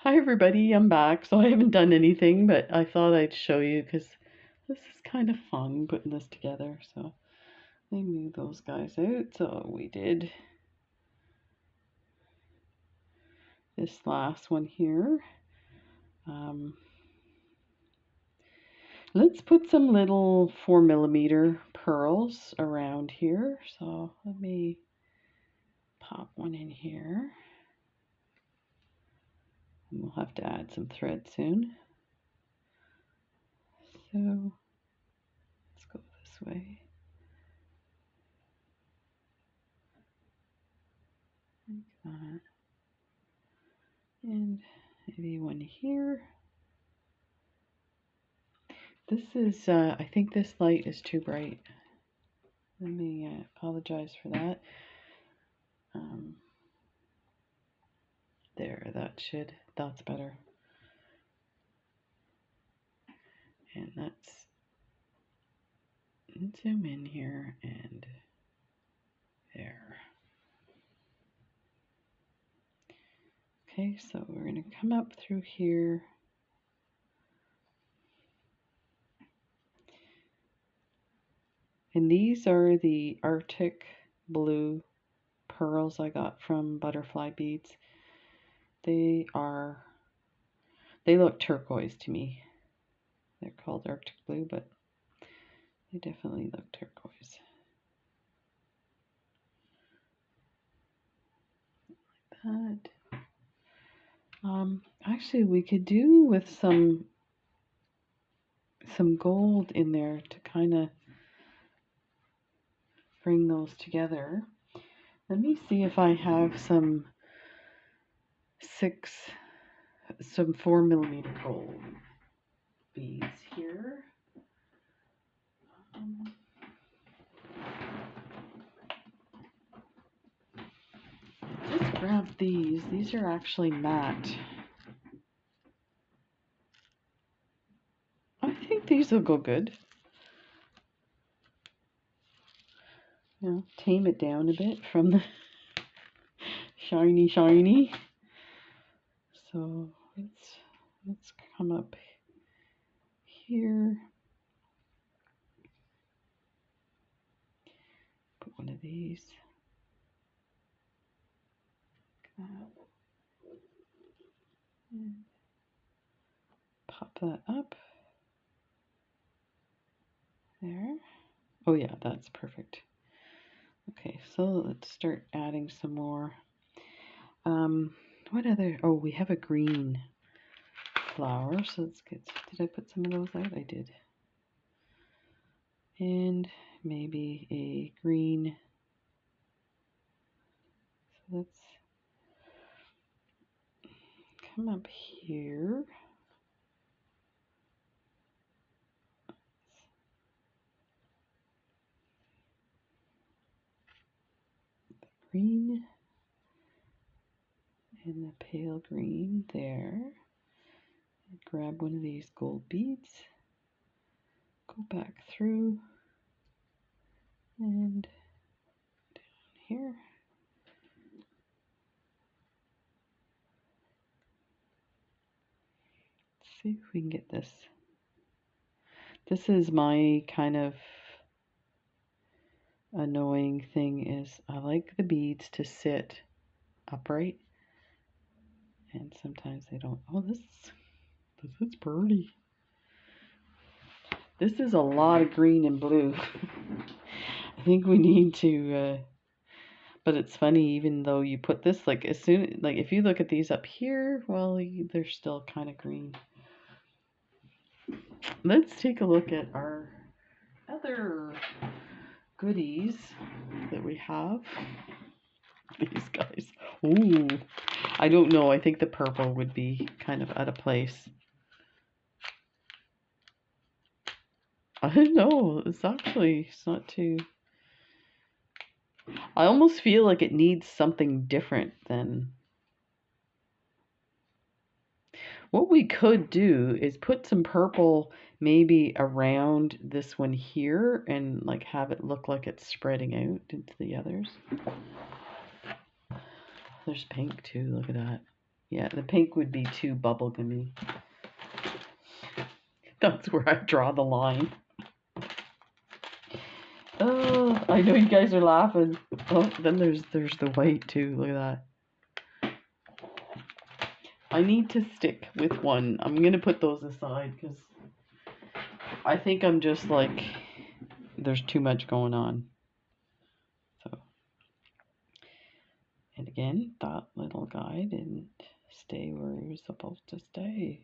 Hi everybody, I'm back. So I haven't done anything, but I thought I'd show you because this is kind of fun putting this together. So let me move those guys out. So we did this last one here. Let's put some little 4mm pearls around here. So let me pop one in here. And we'll have to add some thread soon. So let's go this way. Like that. And maybe one here. This is, I think this light is too bright. Let me apologize for that. There, that's better. And let's zoom in here and there. Okay, so we're going to come up through here. And these are the Arctic blue pearls I got from Butterfly Beads. They look turquoise to me. They're called Arctic blue, but they definitely look turquoise. Like that. Actually, we could do with some gold in there to kind of bring those together. Let me see if I have some 4mm gold beads here. Just grab these. These are actually matte. I think these will go good. You know, tame it down a bit from the shiny. So let's come up here. Put one of these. And pop that up. There. Oh yeah, that's perfect. Okay, so let's start adding some more. What other? Oh, we have a green flower, so let's get. Did I put some of those out? I did. And maybe a green. So let's come up here. Green and the pale green there. Grab one of these gold beads, go back through and down here. Let's see if we can get this. This is my kind of annoying thing is I like the beads to sit upright, and sometimes they don't. Oh, this is pretty. This is a lot of green and blue. I think we need to but it's funny, even though you put this, like as soon, like if you look at these up here, well, they're still kind of green. Let's take a look at our other goodies that we have. These guys. Ooh, I don't know. I think the purple would be kind of out of place. I don't know. It's not too. I almost feel like it needs something different than. What we could do is put some purple maybe around this one here and like have it look like it's spreading out into the others. There's pink too, look at that. Yeah, the pink would be too bubblegummy. That's where I draw the line. Oh, I know you guys are laughing. Oh, then there's the white too. Look at that. I need to stick with one. I'm gonna put those aside because I think I'm just like there's too much going on. So, and again, that little guy didn't stay where he was supposed to stay.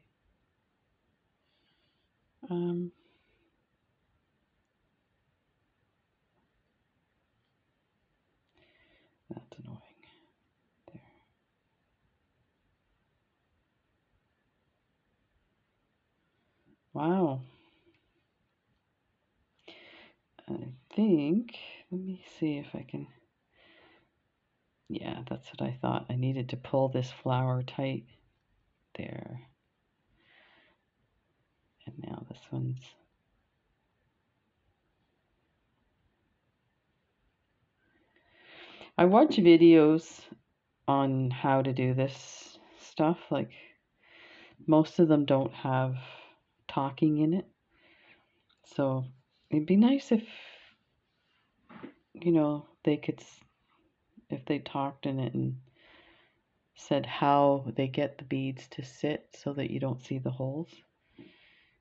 That's annoying. There. Wow. I think, let me see if I can, yeah, that's what I thought. I needed to pull this flower tight. There. And now this one's, I watch videos on how to do this stuff. Like, most of them don't have talking in it. So it'd be nice if, you know, they could, if they talked in it and said how they get the beads to sit so that you don't see the holes,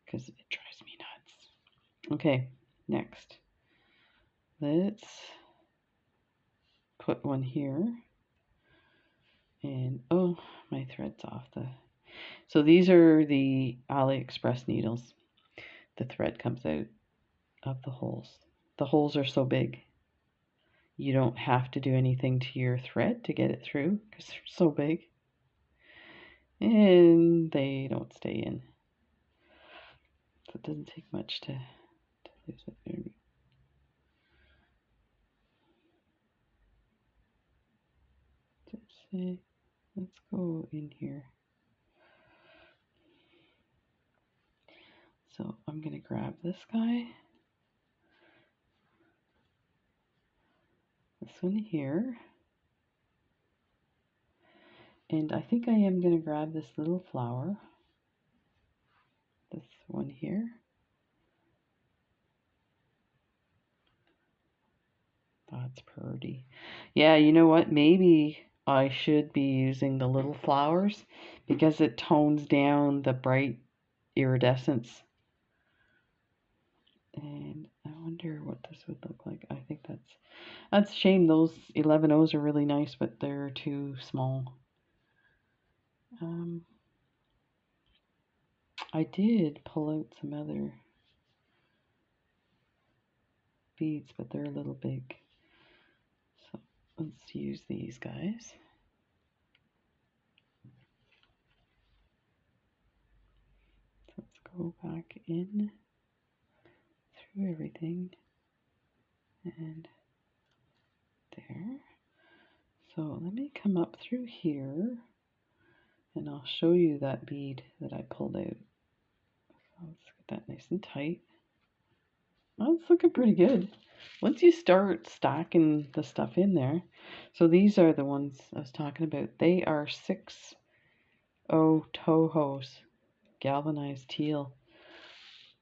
because it drives me nuts. Okay, next. Let's put one here. And, oh, my thread's off the... So these are the AliExpress needles. The thread comes out of the holes. The holes are so big. You don't have to do anything to your thread to get it through because they're so big. And they don't stay in. So it doesn't take much to lose it. Let's see. Let's go in here. So I'm going to grab this guy. This one here. And I think I am going to grab this little flower. This one here. That's pretty. Yeah, you know what? Maybe I should be using the little flowers because it tones down the bright iridescence. And I wonder what this would look like. I think that's a shame. Those 11Os are really nice, but they're too small. I did pull out some other beads, but they're a little big. So let's use these guys. Let's go back in through everything and there. So let me come up through here and I'll show you that bead that I pulled out. So let's get that nice and tight. Well, it's looking pretty good. Once you start stacking the stuff in there, so these are the ones I was talking about. They are 6O Tohos, galvanized teal.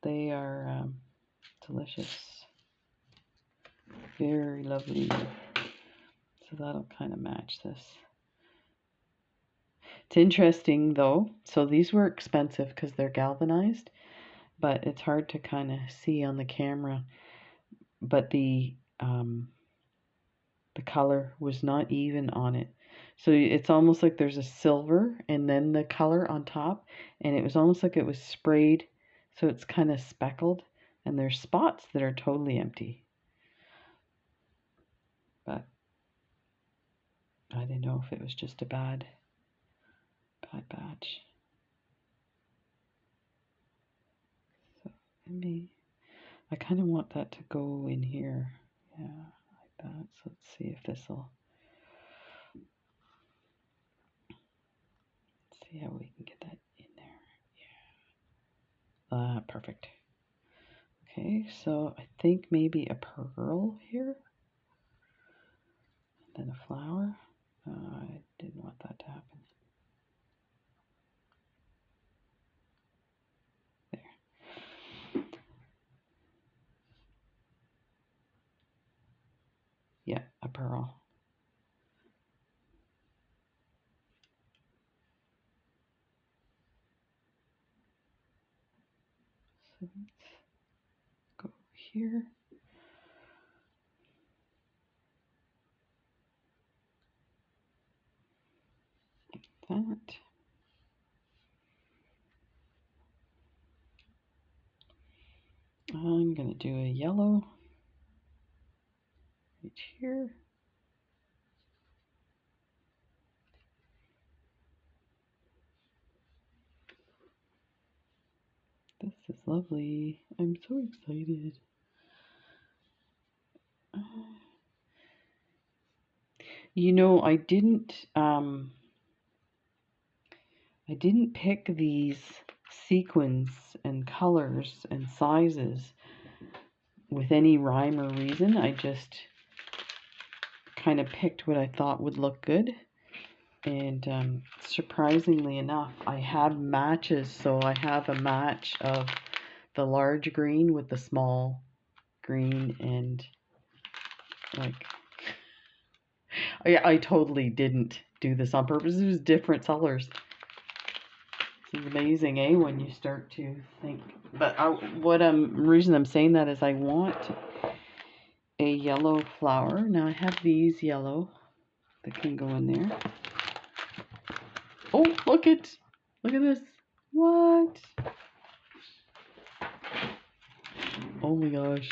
They are delicious. Very lovely. So that'll kind of match this. It's interesting though. So these were expensive because they're galvanized, but it's hard to kind of see on the camera. But the color was not even on it. So it's almost like there's a silver and then the color on top, and it was almost like it was sprayed, so it's kind of speckled, and there's spots that are totally empty. But I didn't know if it was just a bad batch. So maybe I kind of want that to go in here. Yeah, like that. So let's see if this will... See how we can get that in there. Yeah. Perfect. Okay, so I think maybe a pearl here. And then a flower. I didn't want that to happen. pearl. So let's go here. That. I'm going to do a yellow right here. This is lovely. I'm so excited. You know, I didn't pick these sequins and colors and sizes with any rhyme or reason. I just kind of picked what I thought would look good. And surprisingly enough, I have matches. So I have a match of the large green with the small green, and like I totally didn't do this on purpose. It was different colors. It's amazing, eh? When you start to think. But reason I'm saying that is I want a yellow flower. Now I have these yellow that can go in there. Oh, look at this. What? Oh my gosh.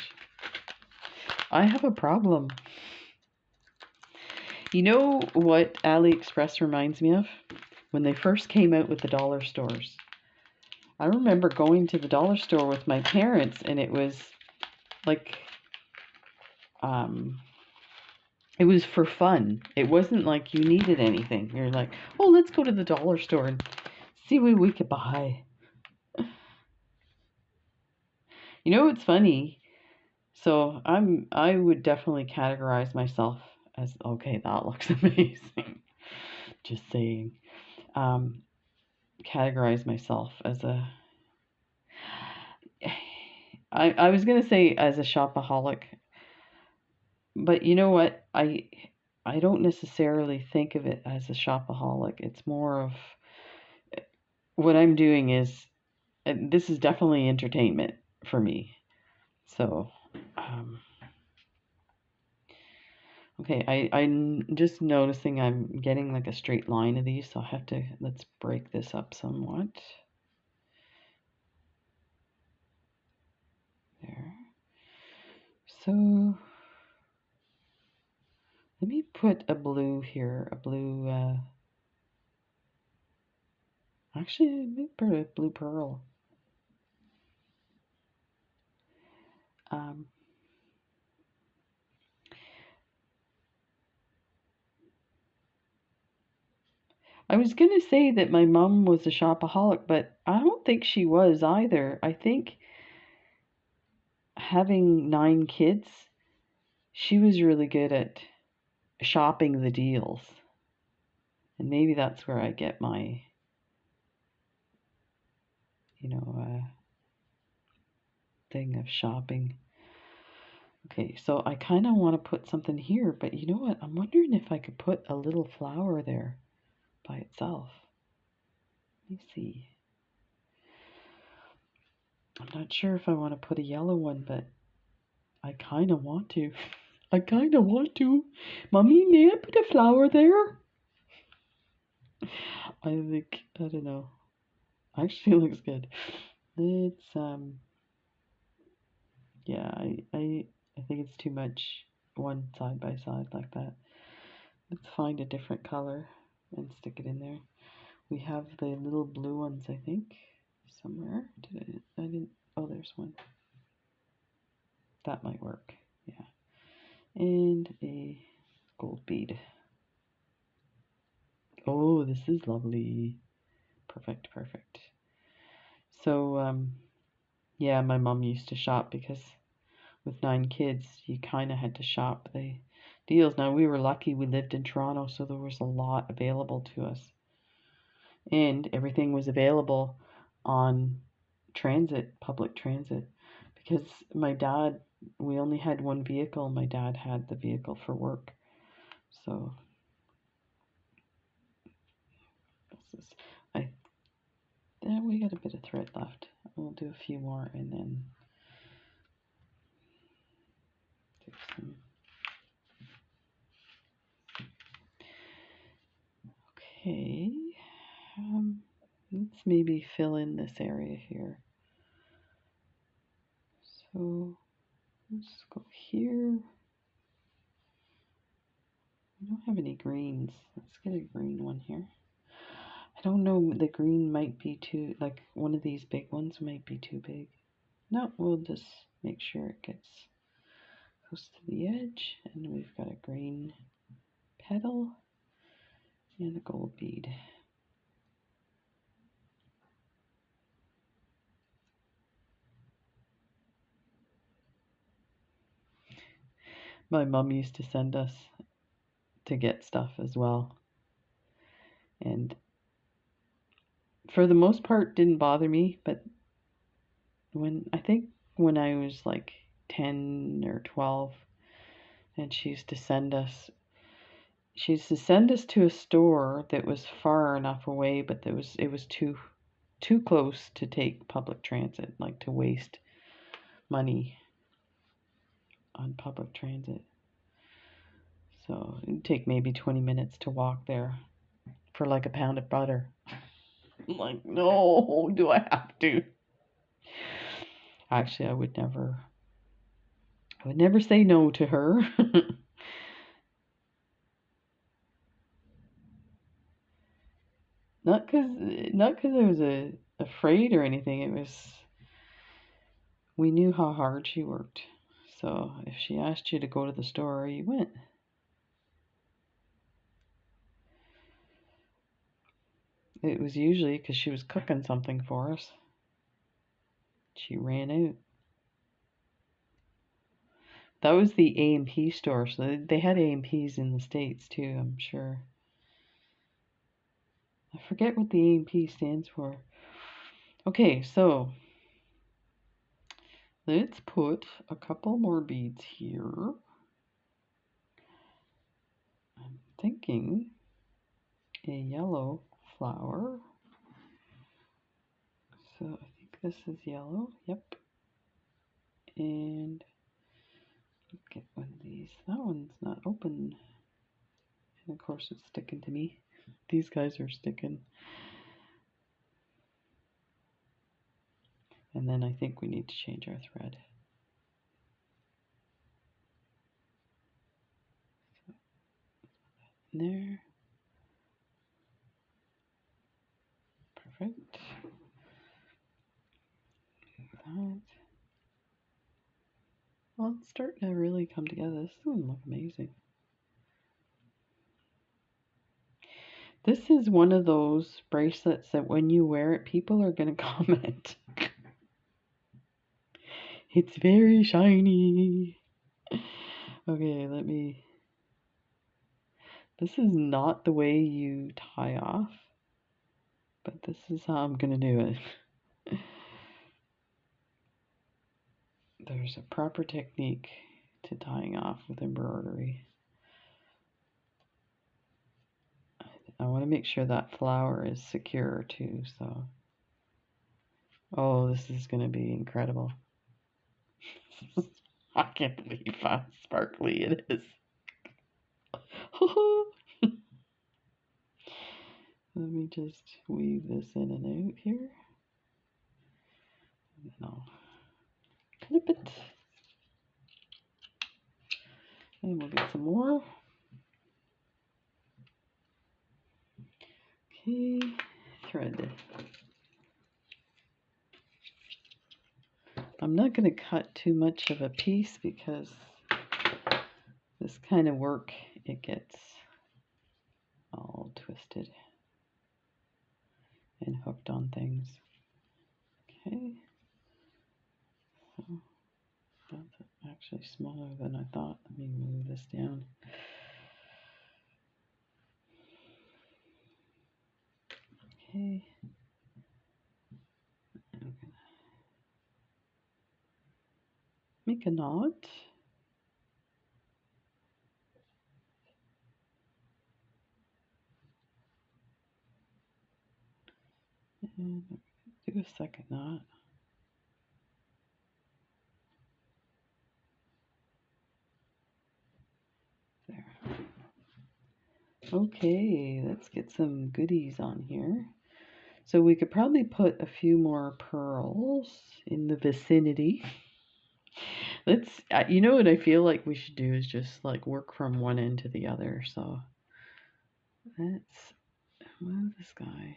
I have a problem. You know what AliExpress reminds me of? When they first came out with the dollar stores. I remember going to the dollar store with my parents, and it was like, it was for fun. It wasn't like you needed anything. You're like, oh, let's go to the dollar store and see what we could buy. You know what's funny? So I would definitely categorize myself as, okay, that looks amazing. Just saying. Categorize myself as a, I was gonna say as a shopaholic, but you know what? I don't necessarily think of it as a shopaholic. It's more of what I'm doing is, this is definitely entertainment for me. So, okay, I'm just noticing I'm getting like a straight line of these, so I'll have to, let's break this up somewhat. There. So, let me put a blue here, a blue, actually, let me put a blue pearl. I was going to say that my mom was a shopaholic, but I don't think she was either. I think having 9 kids, she was really good at shopping the deals. And maybe that's where I get my, thing of shopping. Okay, so I kind of want to put something here, but you know what? I'm wondering if I could put a little flower there by itself. Let me see. I'm not sure if I want to put a yellow one, but I kind of want to. I kind of want to. Mommy, may I put a flower there? I don't know. Actually, it looks good. It's, yeah, I think it's too much one side by side like that. Let's find a different color and stick it in there. We have the little blue ones, I think, somewhere. I didn't, oh, there's one. That might work, yeah. And a gold bead. Oh, this is lovely. Perfect, perfect. So, yeah, my mom used to shop because with 9 kids, you kind of had to shop the deals. Now, we were lucky we lived in Toronto, so there was a lot available to us. And everything was available on transit, public transit, because my dad, we only had one vehicle. My dad had the vehicle for work. So this is, we got a bit of thread left. We'll do a few more and then do some. Okay, let's maybe fill in this area here. So let's go here. I don't have any greens. Let's get a green one here. I don't know, the green might be too, like one of these big ones might be too big. No, we'll just make sure it gets close to the edge. And we've got a green petal and a gold bead. My mom used to send us to get stuff as well. And for the most part didn't bother me, but I think when I was like 10 or 12 and she used to send us to a store that was far enough away, but it was too close to take public transit, like to waste money on public transit. So it'd take maybe 20 minutes to walk there for like a pound of butter. I'm like, no, do I have to? Actually, I would never say no to her. Not because I was afraid or anything. It was, we knew how hard she worked. So if she asked you to go to the store, you went. It was usually because she was cooking something for us. She ran out. That was the A&P store, so they had A&Ps in the States too, I'm sure. I forget what the A&P stands for. Okay, so let's put a couple more beads here. I'm thinking a yellow flower. So I think this is yellow. Yep. And let's get one of these. That one's not open. And of course it's sticking to me. These guys are sticking. And then I think we need to change our thread. There. Perfect. That. Well, it's starting to really come together. This is going to look amazing. This is one of those bracelets that when you wear it, people are going to comment. It's very shiny. Okay, this is not the way you tie off, but this is how I'm going to do it. There's a proper technique to tying off with embroidery. I want to make sure that flower is secure too, so. Oh, this is going to be incredible. I can't believe how sparkly it is. Let me just weave this in and out here. And then I'll clip it. And we'll get some more. Okay, thread. I'm not going to cut too much of a piece because this kind of work, it gets all twisted and hooked on things. Okay, so that's actually smaller than I thought. Let me move this down. Okay. Make a knot. And do a second knot. There. Okay, let's get some goodies on here. So we could probably put a few more pearls in the vicinity. Let's, you know what I feel like we should do is just like work from one end to the other. So let's move this guy.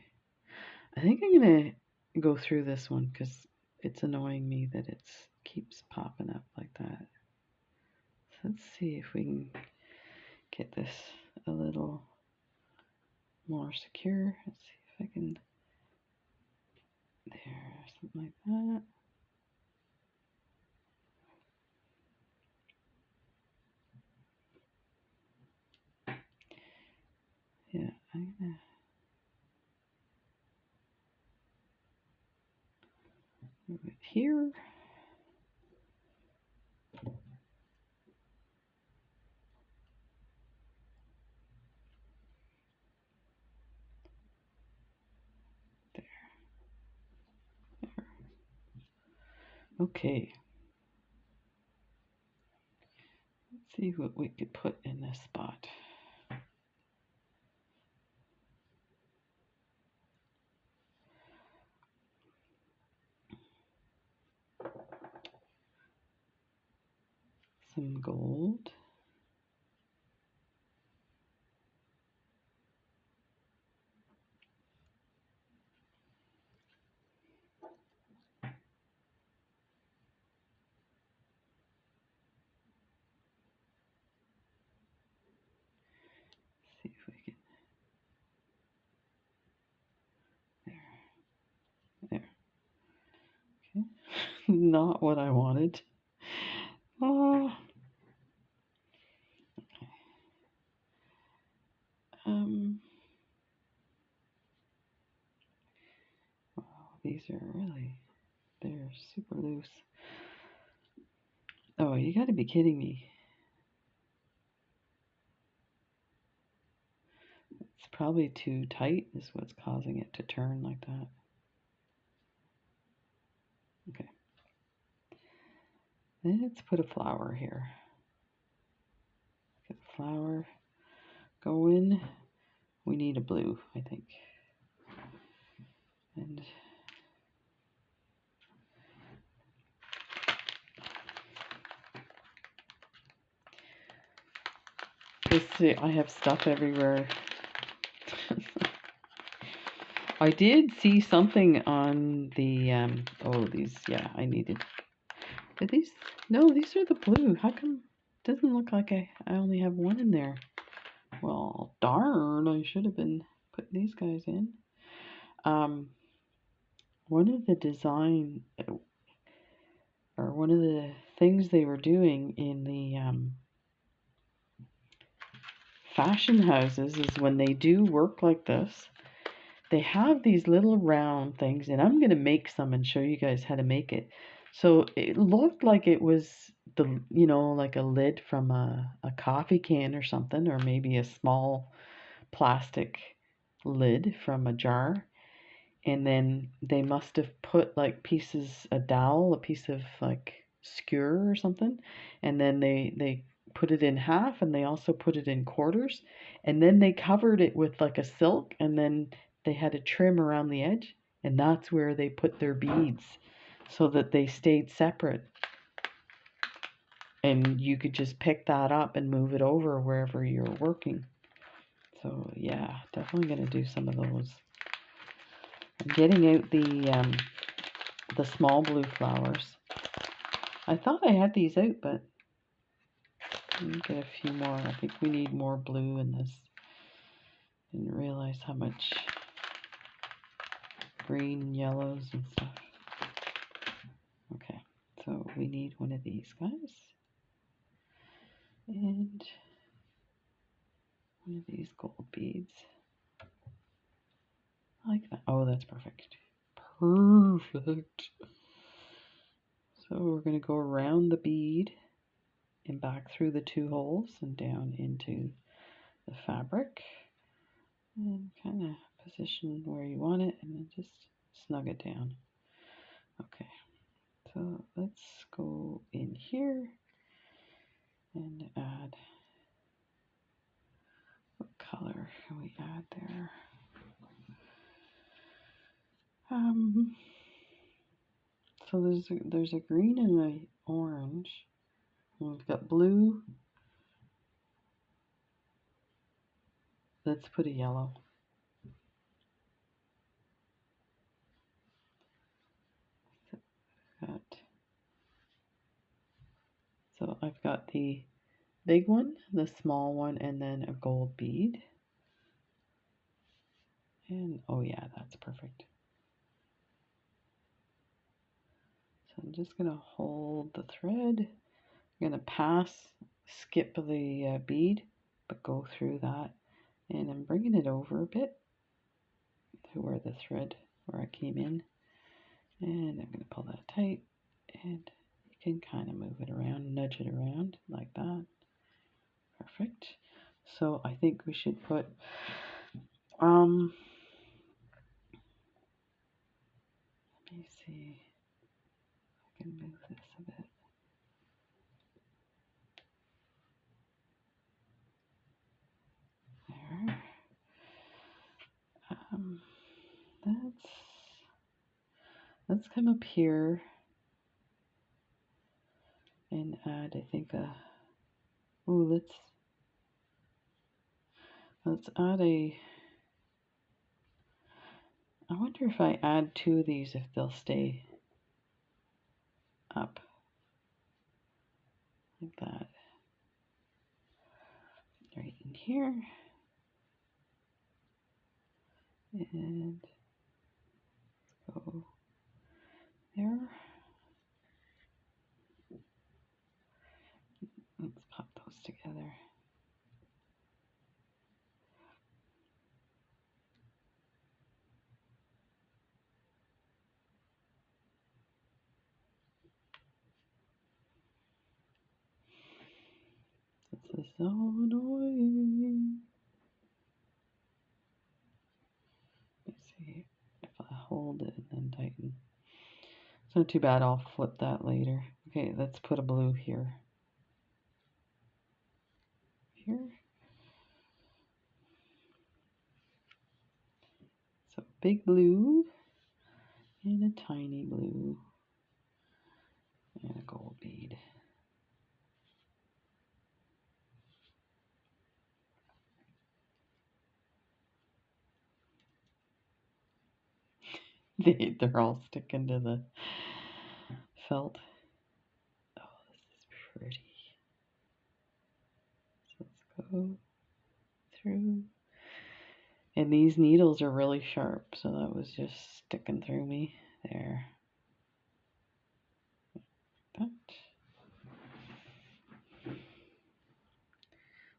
I think I'm gonna go through this one because it's annoying me that it keeps popping up like that. So let's see if we can get this a little more secure. Let's see if I can, there, something like that. Yeah, I'm gonna move it here. There. There. Okay. Let's see what we could put in this spot. Some gold. See if we can. There. There. Okay. Not what I wanted. Oh. Okay. Wow, these are really, they're super loose. Oh, you gotta be kidding me. It's probably too tight is what's causing it to turn like that. Okay. Let's put a flower here. Get the flower going. We need a blue, I think. And this, I have stuff everywhere. I did see something on the, oh, these, yeah, I needed. Are these? No, these are the blue. How come it doesn't look like I only have one in there? Well, darn, I should have been putting these guys in. One of the design, or one of the things they were doing in the fashion houses is when they do work like this, they have these little round things, and I'm going to make some and show you guys how to make it. So it looked like it was the, you know, like a lid from a coffee can or something, or maybe a small plastic lid from a jar. And then they must have put like pieces, a dowel, a piece of like skewer or something, and then they put it in half, and they also put it in quarters, and then they covered it with like a silk, and then they had a trim around the edge, and that's where they put their beads so that they stayed separate. And you could just pick that up and move it over wherever you're working. So yeah, definitely gonna do some of those. I'm getting out the small blue flowers. I thought I had these out, but let me get a few more. I think we need more blue in this. Didn't realize how much green, yellows, and stuff. Okay, so we need one of these guys. And one of these gold beads. I like that. Oh, that's perfect. Perfect. So we're going to go around the bead and back through the two holes and down into the fabric. And kind of position where you want it, and then just snug it down. Okay, so let's go in here and add, what color can we add there? So there's a green and an orange. We've got blue. Let's put a yellow. So I've got the big one, the small one, and then a gold bead. And oh yeah, that's perfect. So I'm just gonna hold the thread. I'm gonna skip the bead, but go through that. And I'm bringing it over a bit to where the thread, where I came in. And I'm gonna pull that tight, and you can kind of move it around, nudge it around like that. Perfect. So I think we should put, let me see if I can move this a bit. There. Let's come up here and add, I think, let's add I wonder if I add 2 of these, if they'll stay up like that. Right in here. And go there. Let's pop those together. This is so annoying. Let's see if I hold it and then tighten. It's not too bad, I'll flip that later. Okay, let's put a blue here. Here. So big blue and a tiny blue and a gold bead. They're all sticking to the felt. Oh, this is pretty. So let's go through. And these needles are really sharp, so that was just sticking through me there. That.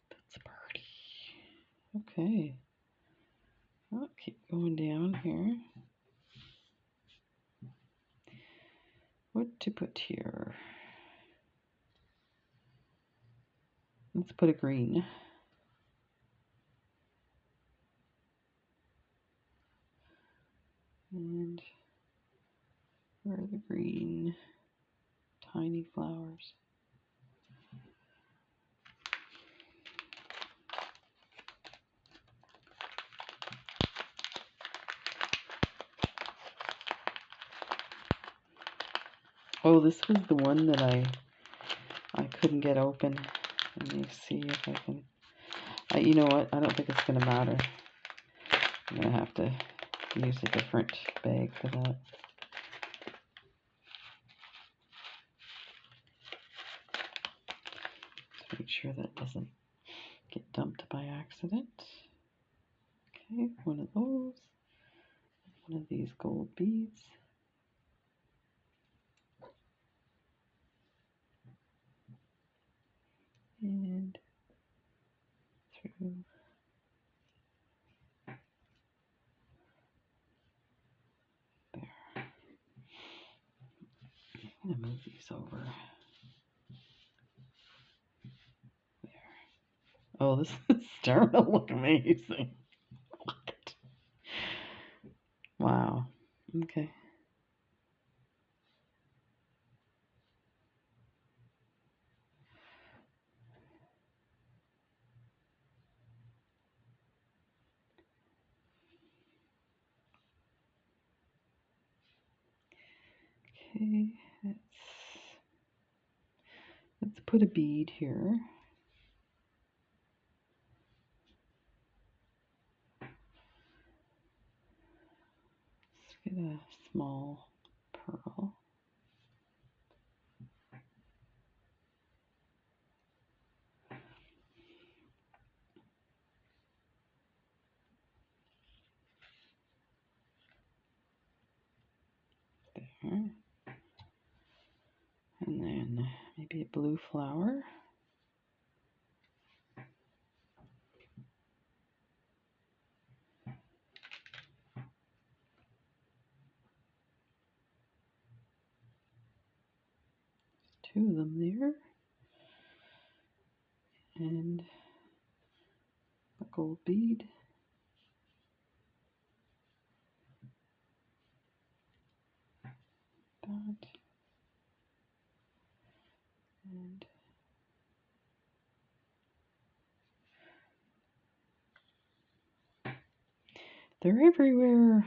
That's pretty. Okay. I'll keep going down here. What to put here? Let's put a green. And where are the green tiny flowers? Oh, this was the one that I couldn't get open. Let me see if I can. You know what? I don't think it's gonna matter. I'm gonna have to use a different bag for that. Just make sure that doesn't get dumped by accident. Okay, one of those. One of these gold beads. And through. There. I'm going to move these over. There. Oh, this is starting to look amazing. Look at. Wow. Okay. Okay, let's put a bead here. Let's get a small pearl. There. And then maybe a blue flower. Two of them there. And a gold bead. That. And they're everywhere.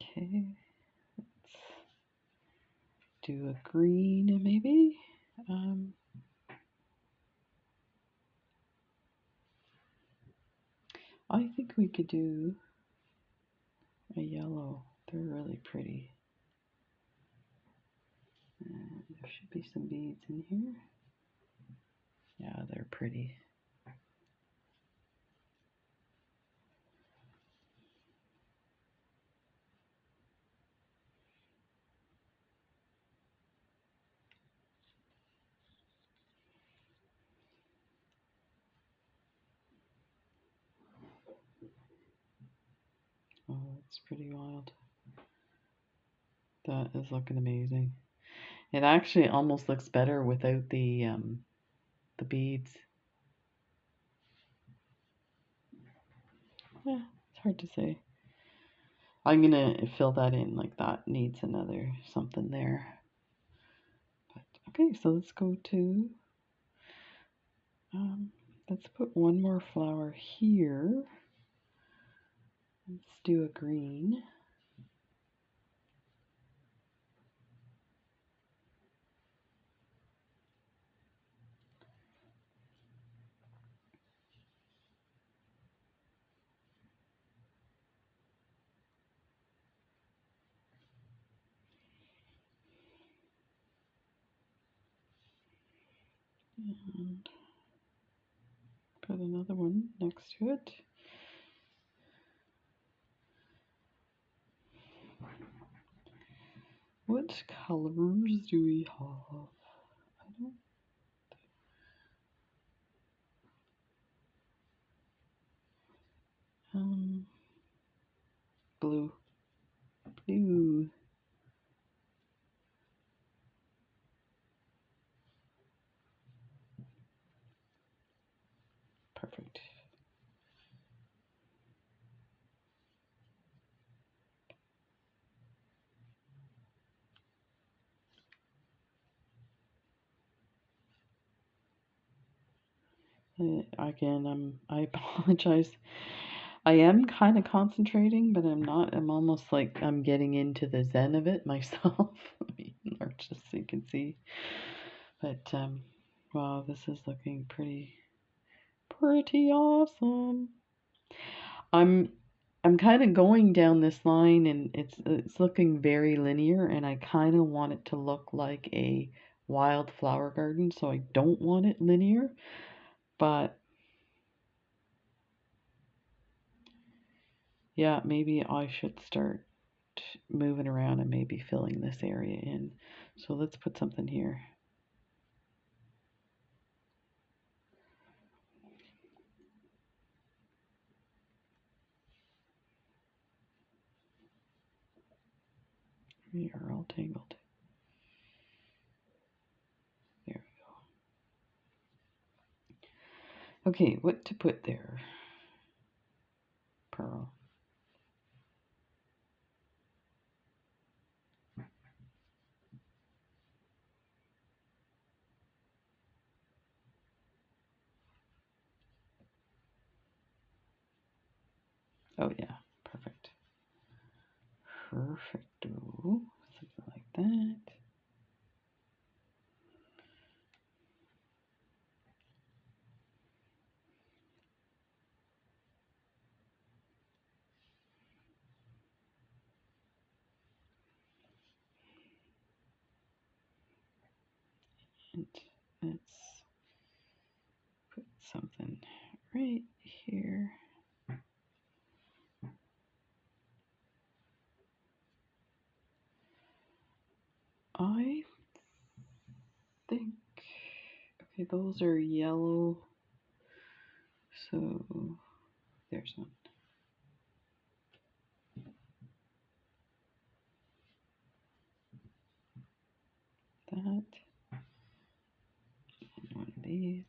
Okay, let's do a green maybe. I think we could do a yellow. They're really pretty. And there should be some beads in here. Yeah, they're pretty. Oh, it's pretty wild. That is looking amazing. It actually almost looks better without the beads. Yeah, it's hard to say. I'm gonna fill that in, like that needs another something there. But okay, so let's go to let's put one more flower here. Let's do a green. And put another one next to it. What colors do we have? Blue. Blue. Perfect. Again, I apologize. I am kind of concentrating, but I'm not. I'm almost like I'm getting into the zen of it myself. Let me enlarge this so you can see. But wow, this is looking pretty awesome. I'm kind of going down this line, and it's looking very linear, and I kind of want it to look like a wildflower garden, so I don't want it linear, but yeah, maybe I should start moving around and maybe filling this area in. So let's put something here. We are all tangled. There we go. Okay, what to put there? Pearl. Oh yeah, perfect. Perfecto. Something like that. And let's put something right here. I think, okay, those are yellow. So there's one. That. And one of these.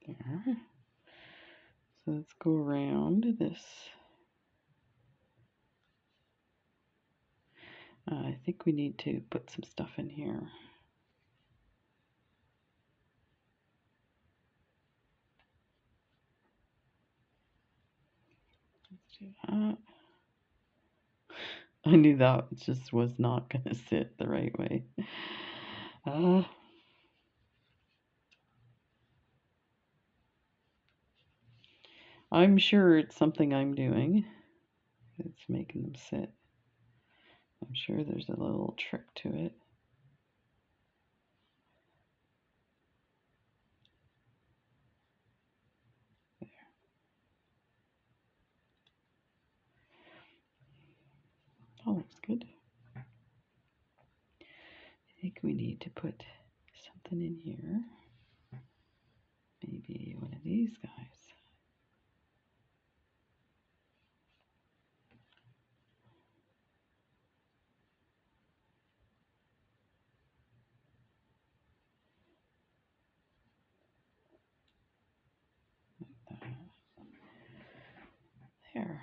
There. So let's go around this. I think we need to put some stuff in here. Let's do that. I knew that just was not going to sit the right way. I'm sure it's something I'm doing. It's making them sit. I'm sure there's a little trick to it. There. That looks good. I think we need to put something in here. Maybe one of these guys. Like that. There.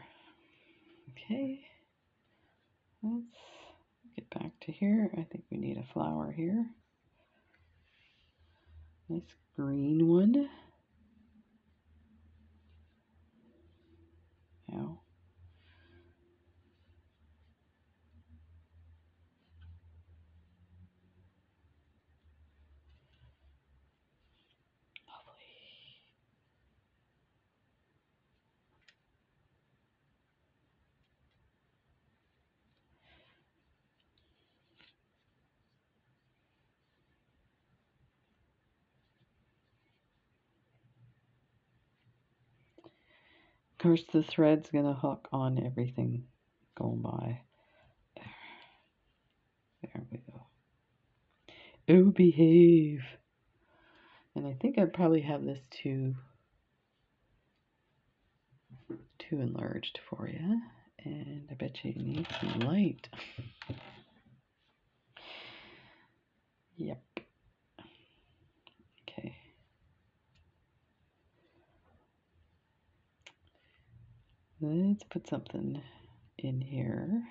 Okay. Let's get back to here. I think we need a flower here. Nice green one. Ow. Of course, the thread's gonna hook on everything going by. There we go. Oh, behave. And I think I probably have this too enlarged for you. And I bet you need some light. Yep. Okay. Let's put something in here.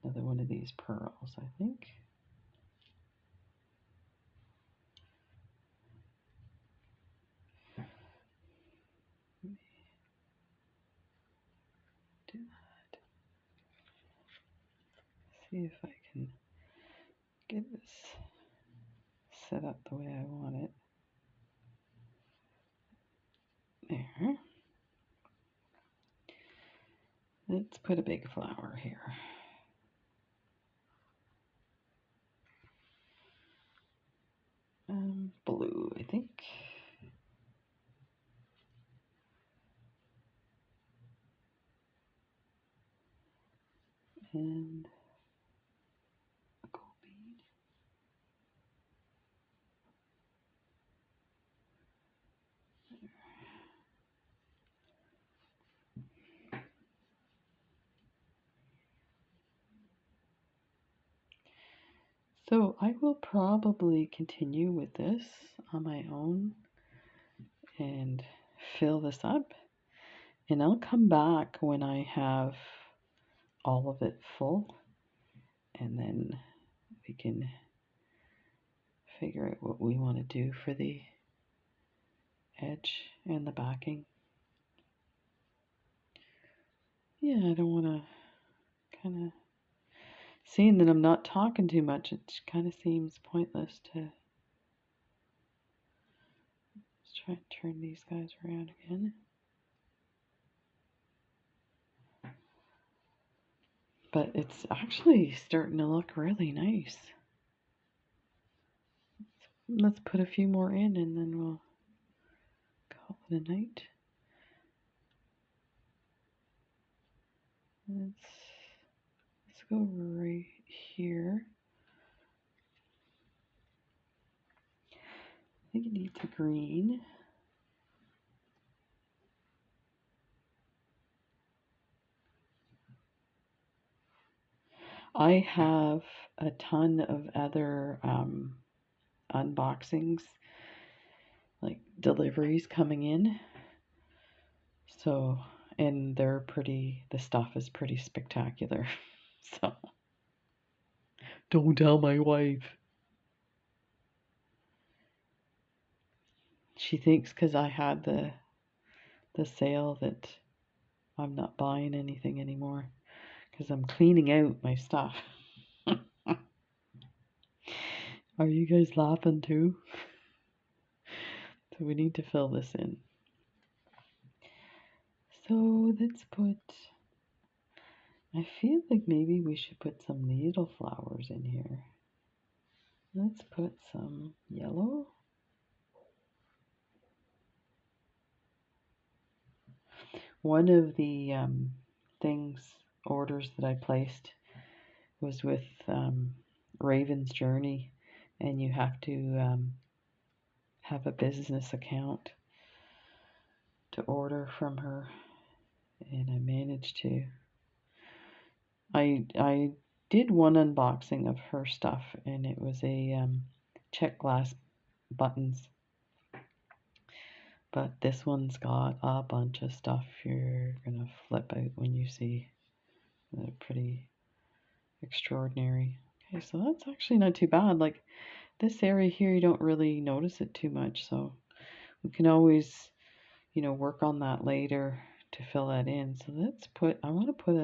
Another one of these pearls, I think. Do that. See if I can get this set up the way I want it. There. Let's put a big flower here. Blue, I think. And a gold bead. So I will probably continue with this on my own and fill this up. And I'll come back when I have all of it full, and then we can figure out what we want to do for the edge and the backing. Yeah, I don't want to kind of, seeing that I'm not talking too much, it kind of seems pointless to, let's try and turn these guys around again. But it's actually starting to look really nice. Let's put a few more in and then we'll call it a night. Let's go right here. I think it needs a green. I have a ton of other unboxings, like deliveries coming in. So, and they're pretty, the stuff is pretty spectacular. So, don't tell my wife. She thinks because I had the sale that I'm not buying anything anymore because I'm cleaning out my stuff. Are you guys laughing too? So we need to fill this in. So let's put, I feel like maybe we should put some needle flowers in here. Let's put some yellow. One of the orders that I placed was with Raven's Journey, and you have to have a business account to order from her, and I managed to. I did one unboxing of her stuff, and it was a check glass buttons, but this one's got a bunch of stuff you're gonna flip out when you see. They're pretty extraordinary. Okay, so that's actually not too bad. Like this area here, you don't really notice it too much, so we can always, you know, work on that later to fill that in. So let's put, I want to put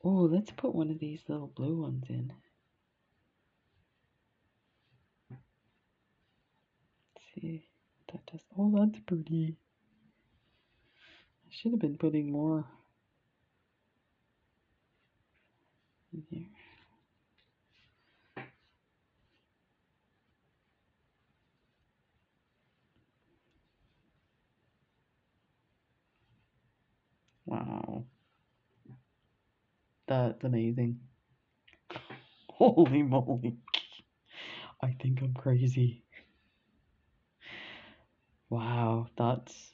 oh, let's put one of these little blue ones in. Let's see what that does. Oh, that's pretty. I should have been putting more in here. Wow, that's amazing. Holy moly. I think I'm crazy. Wow, that's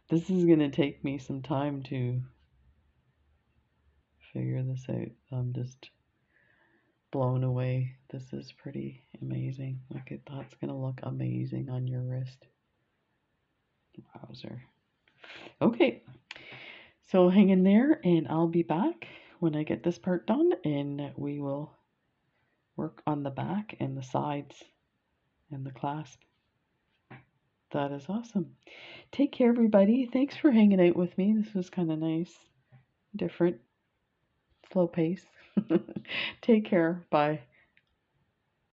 this is gonna take me some time to figure this out. I'm just blown away. This is pretty amazing. Like that's gonna look amazing on your wrist. Wowzer. Okay, so hang in there and I'll be back when I get this part done, and we will work on the back and the sides and the clasp. That is awesome. Take care, everybody. Thanks for hanging out with me. This was kind of nice, different, slow pace. Take care. Bye.